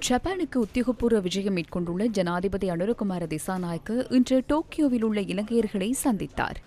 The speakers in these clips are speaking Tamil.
ஜப்பானுக்கு உத்தியோகபூர்வ விஜயம் மேற்கொண்டுள்ள ஜனாதிபதி அனுரகுமார திசாநாயக்க இன்று டோக்கியோவில் உள்ள இலங்கையர்களை சந்தித்தார்.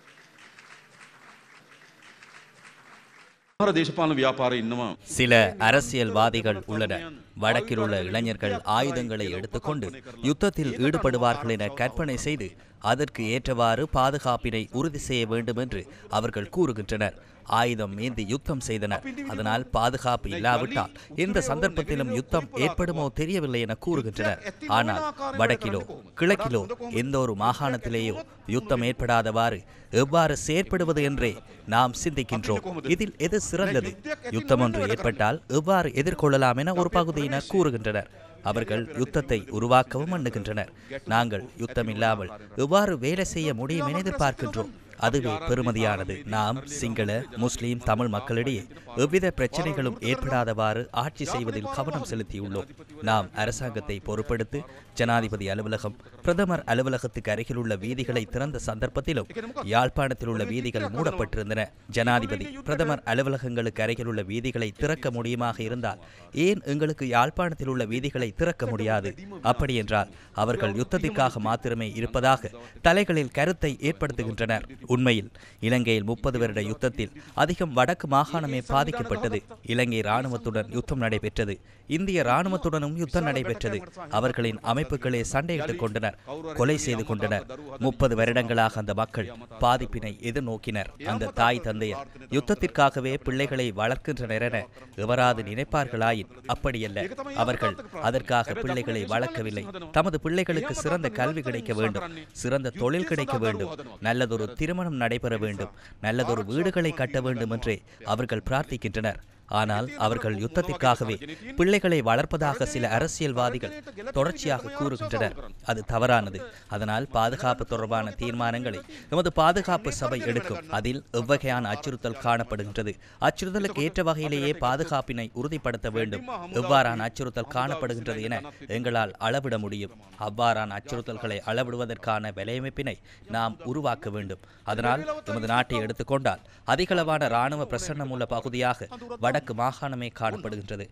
சில அரசியல்வாதிகள் உள்ளனர். வடக்கில் உள்ள இளைஞர்கள் ஆயுதங்களை எடுத்துக்கொண்டு யுத்தத்தில் ஈடுபடுவார்கள் என கற்பனை செய்து அதற்கு ஏற்றவாறு பாதுகாப்பினை உறுதி செய்ய வேண்டும் என்று அவர்கள் கூறுகின்றனர். ஆயுதம் ஏந்தி யுத்தம் செய்தனர். அதனால் பாதுகாப்பு இல்லாவிட்டால் எந்த சந்தர்ப்பத்திலும் யுத்தம் ஏற்படுமோ தெரியவில்லை என கூறுகின்றனர். ஆனால் வடக்கிலோ கிழக்கிலோ எந்த ஒரு மாகாணத்திலேயோ யுத்தம் ஏற்படாதவாறு எவ்வாறு செயற்படுவது என்றே நாம் சிந்திக்கின்றோம். இதில் எது சிறந்தது? யுத்தம் ஒன்று ஏற்பட்டால் எவ்வாறு எதிர்கொள்ளலாம் என ஒரு பகுதியினர் கூறுகின்றனர். அவர்கள் யுத்தத்தை உருவாக்கவும் எண்ணுகின்றனர். நாங்கள் யுத்தம் இல்லாமல் எவ்வாறு வேலை செய்ய முடியும் என எதிர்பார்க்கின்றோம். அதுவே பெருமதியானது. நாம் சிங்கள முஸ்லிம் தமிழ் மக்களிடையே எவ்வித பிரச்சனைகளும் ஏற்படாதவாறு ஆட்சி செய்வதில் கவனம் செலுத்தியுள்ளோம். நாம் அரசாங்கத்தை பொறுப்படுத்தி ஜனாதிபதி அலுவலகம் பிரதமர் அலுவலகத்துக்கு அருகில் உள்ள வீதிகளை திறந்த சந்தர்ப்பத்திலும் யாழ்ப்பாணத்தில் உள்ள வீதிகள் மூடப்பட்டிருந்தன. ஜனாதிபதி பிரதமர் அலுவலகங்களுக்கு அருகில் உள்ள வீதிகளை திறக்க முடியுமாக இருந்தால் ஏன் எங்களுக்கு யாழ்ப்பாணத்தில் உள்ள வீதிகளை திறக்க முடியாது? அப்படி என்றால் அவர்கள் யுத்தத்திற்காக மாத்திரமே இருப்பதாக தலைகளில் கருத்தை ஏற்படுத்துகின்றனர். உண்மையில் இலங்கையில் 30 வருட யுத்தத்தில் அதிகம் வடக்கு மாகாணமே பாதிக்கப்பட்டது. இலங்கை இராணுவத்துடன் யுத்தம் நடைபெற்றது. இந்திய இராணுவத்துடனும் யுத்தம் நடைபெற்றது. அவர்களின் அமைப்புகளே சண்டையிட்டுக் கொண்டனர், கொலை செய்து கொண்டனர். 30 வருடங்களாக அந்த மக்கள் பாதிப்பினை எதிர்நோக்கினர். அந்த தாய் தந்தையர் யுத்தத்திற்காகவே பிள்ளைகளை வளர்க்கின்றனர் என எவராது நினைப்பார்களாயின் அப்படியல்ல. அவர்கள் அதற்காக பிள்ளைகளை வளர்க்கவில்லை. தமது பிள்ளைகளுக்கு சிறந்த கல்வி கிடைக்க வேண்டும், சிறந்த தொழில் கிடைக்க வேண்டும், நல்லதொரு திருமணம் நடைபெற வேண்டும், நல்லதொரு வீடுகளை கட்ட வேண்டும் என்றே அவர்கள் பிரார்த்திக்கின்றனர். ஆனால் அவர்கள் யுத்தத்திற்காகவே பிள்ளைகளை வளர்ப்பதாக சில அரசியல்வாதிகள் தொடர்ச்சியாக கூறுகின்றனர். அது தவறானது. அதனால் பாதுகாப்பு தொடர்பான தீர்மானங்களை நமது பாதுகாப்பு சபை எடுக்கும். அதில் எவ்வகையான அச்சுறுத்தல் காணப்படுகின்றது, அச்சுறுத்தலுக்கு ஏற்ற வகையிலேயே பாதுகாப்பினை உறுதிப்படுத்த வேண்டும். எவ்வாறான அச்சுறுத்தல் காணப்படுகின்றது என எங்களால் அளவிட முடியும். அவ்வாறான அச்சுறுத்தல்களை அளவிடுவதற்கான வலையமைப்பினை நாம் உருவாக்க வேண்டும். அதனால் நமது நாட்டை எடுத்துக்கொண்டால் அதிகளவான இராணுவ பிரசன்னம் உள்ள பகுதியாக வடக்கு மாகாணமே காணப்படுகின்றது.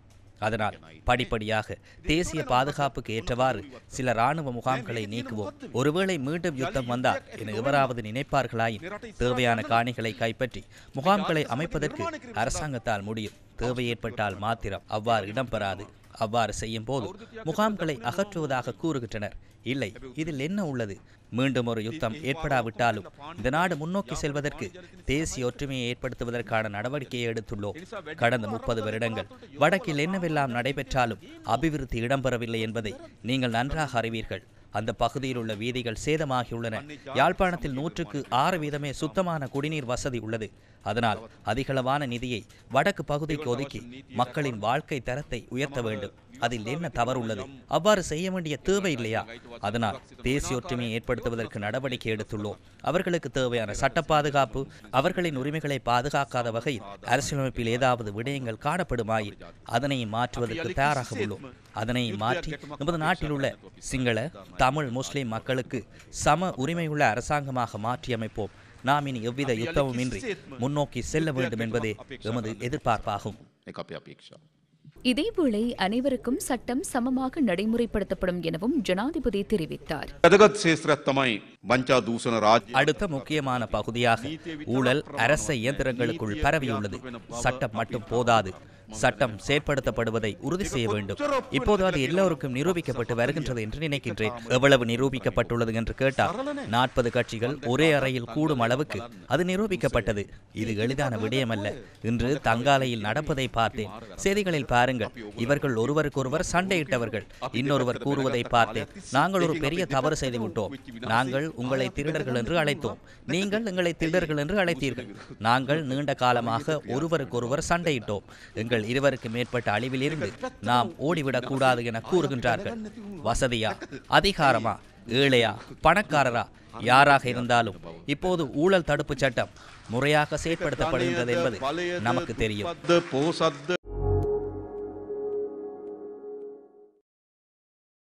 அதனால் படிப்படியாக தேசிய பாதுகாப்புக்கு ஏற்றவாறு சில இராணுவ முகாம்களை நீக்குவோம். ஒருவேளை மீண்டும் யுத்தம் வந்தால் என எவராவது நினைப்பார்களாயின் தேவையான காணிகளை கைப்பற்றி முகாம்களை அமைப்பதற்கு அரசாங்கத்தால் முடியும். தேவை ஏற்பட்டால் மாத்திரம் அவ்வாறு இடம்பெறாது. அவ்வாறு செய்யும் போது முகாம்களை அகற்றுவதாக கூறுகின்றனர். இல்லை, இதில் என்ன உள்ளது? மீண்டும் ஒரு யுத்தம் ஏற்படாவிட்டாலும் இந்த நாடு முன்னோக்கி செல்வதற்கு தேசிய ஒற்றுமையை ஏற்படுத்துவதற்கான நடவடிக்கையை எடுத்துள்ளோம். கடந்த 30 வருடங்கள் வடக்கில் என்னவெல்லாம் நடைபெற்றாலும் அபிவிருத்தி இடம்பெறவில்லை என்பதை நீங்கள் நன்றாக அறிவீர்கள். அந்த பகுதியில் உள்ள வீதிகள் சேதமாகியுள்ளன. யாழ்ப்பாணத்தில் 100க்கு 6 வீதமே சுத்தமான குடிநீர் வசதி உள்ளது. அதனால் அதிகளவான நிதியை வடக்கு பகுதிக்கு ஒதுக்கி மக்களின் வாழ்க்கை தரத்தை உயர்த்த வேண்டும். அதில் என்ன தவறு உள்ளது? அவ்வாறு செய்ய வேண்டிய தேவை இல்லையா? அதனால் தேசிய ஒற்றுமையை ஏற்படுத்துவதற்கு நடவடிக்கை எடுத்துள்ளோம். அவர்களுக்கு தேவையான சட்ட பாதுகாப்பு, அவர்களின் உரிமைகளை பாதுகாக்காத வகையில் அரசியலமைப்பில் ஏதாவது விடயங்கள் காணப்படுமாயின் அதனை மாற்றுவதற்கு தயாராக உள்ளோம். அதனை மாற்றி நமது நாட்டில் உள்ள சிங்கள தமிழ் முஸ்லிம் மக்களுக்கு சம உரிமையுள்ள அரசாங்கமாக மாற்றியமைப்போம். நாம் இனி எவ்வித யுத்தமும் இன்றி முன்னோக்கி செல்ல வேண்டும் என்பதே எமது எதிர்பார்ப்பாகும். இதேவேளை அனைவருக்கும் சட்டம் சமமாக நடைமுறைப்படுத்தப்படும் எனவும் ஜனாதிபதி தெரிவித்தார். அடுத்த முக்கியமான பகுதியாக ஊழல் அரச இயந்திரங்களுக்குள் பரவியுள்ளது. சட்டம் மட்டும் போதாது, சட்டம் செயற்படுத்தப்படுவதை உறுதி செய்ய வேண்டும். இப்போது அது எல்லோருக்கும் நிரூபிக்கப்பட்டு வருகின்றது என்று நினைக்கின்றேன். எவ்வளவு நிரூபிக்கப்பட்டுள்ளது என்று கேட்டால் 40 கட்சிகள் ஒரே அறையில் கூடும் அளவுக்கு அது நிரூபிக்கப்பட்டது. இது எளிதான விடயமல்ல. இன்று தங்காலையில் நடப்பதை பார்த்தேன். செய்திகளில் பாருங்கள். இவர்கள் ஒருவருக்கொருவர் சண்டையிட்டவர்கள். இன்னொருவர் கூறுவதை பார்த்தேன். நாங்கள் ஒரு பெரிய தவறு செய்து விட்டோம். நாங்கள் உங்களை திருடர்கள் என்று அழைத்தோம், நீங்கள் எங்களை திருடர்கள் என்று அழைத்தீர்கள். நாங்கள் நீண்ட காலமாக ஒருவருக்கொருவர் சண்டையிட்டோம். எங்கள் இருவருக்கு மேற்பட்ட அழிவில் இருந்து நாம் ஓடிவிடக் கூடாது என கூறுகின்றார்கள். வசதியா, அதிகாரமா, ஏழையா, பணக்காரரா, யாராக இருந்தாலும் இப்போது ஊழல் தடுப்பு சட்டம் முறையாக செயற்படுத்தப்படுகின்றது என்பது நமக்கு தெரியும்.